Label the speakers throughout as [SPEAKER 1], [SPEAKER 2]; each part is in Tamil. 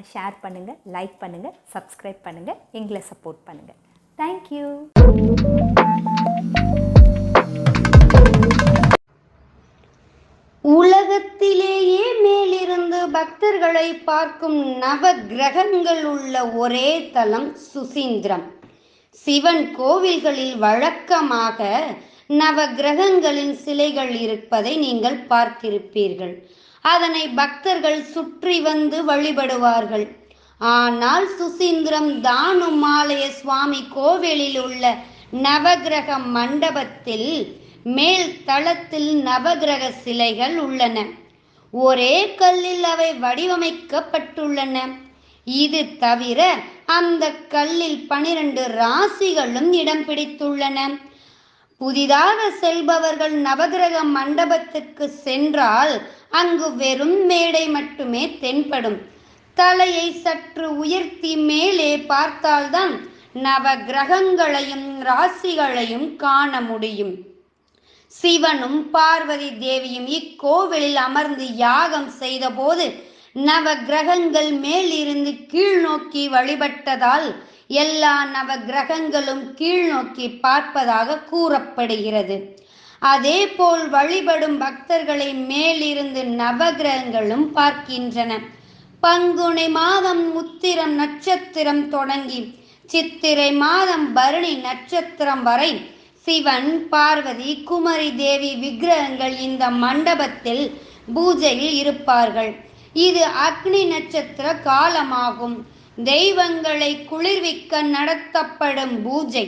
[SPEAKER 1] பிடிச்சிருந்ததுன்னா ஷேர் பண்ணுங்கள், லைக் பண்ணுங்கள், சப்ஸ்கிரைப் பண்ணுங்கள், எங்களை சப்போர்ட் பண்ணுங்கள். தேங்க்யூ.
[SPEAKER 2] உலகத்திலேயே மேலிருந்து பக்தர்களை பார்க்கும் நவ கிரகங்கள் உள்ள ஒரே தலம் சுசீந்திரம். சிவன் கோவில்களில் வழக்கமாக நவ கிரகங்களின் சிலைகள் இருப்பதை நீங்கள் பார்த்திருப்பீர்கள். அதனை பக்தர்கள் சுற்றி வந்து வழிபடுவார்கள். ஆனால் சுசீந்திரம் தானுமாலய சுவாமி கோவிலில் உள்ள நவகிரக மண்டபத்தில் மேல் தளத்தில் நவகிரக சிலைகள் உள்ளன. ஒரே கல்லில் அவை வடிவமைக்கப்பட்டுள்ளன. இது தவிர அந்த கல்லில் 12 ராசிகளும் இடம் பிடித்துள்ளன. புதிதாக செல்பவர்கள் நவகிரக மண்டபத்திற்கு சென்றால் அங்கு வெறும் மேடை மட்டுமே தென்படும். தலையை சற்று உயர்த்தி மேலே பார்த்தால்தான் நவ கிரகங்களையும் ராசிகளையும் காண முடியும். சிவனும் பார்வதி தேவியும் இக்கோவிலில் அமர்ந்து யாகம் செய்த போது நவ கிரகங்கள் மேலிருந்து கீழ் நோக்கி வழிபட்டதால் எல்லா நவ கிரகங்களும் கீழ் நோக்கி பார்ப்பதாக கூறப்படுகிறது. அதே போல் வழிபடும் பக்தர்களை மேலிருந்து நவகிரகங்களும் பார்க்கின்றன. பங்குனி மாதம் உத்திரம் நட்சத்திரம் தொடங்கி சித்திரை மாதம் பரணி நட்சத்திரம் வரை சிவன், பார்வதி, குமரி தேவி விக்கிரகங்கள் இந்த மண்டபத்தில் பூஜையில் இருப்பார்கள். இது அக்னி நட்சத்திர காலமாகும். தெய்வங்களை குளிர்விக்க நடத்தப்படும் பூஜை.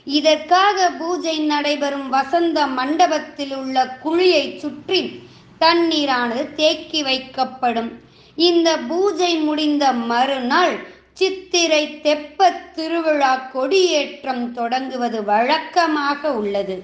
[SPEAKER 2] இதற்காக பூஜை நடைபெறும் வசந்த மண்டபத்தில் உள்ள குழியை சுற்றி தண்ணீரானது தேக்கி வைக்கப்படும். இந்த பூஜை முடிந்த மறுநாள் சித்திரை தெப்பத் திருவிழா கொடியேற்றம் தொடங்குவது வழக்கமாக உள்ளது.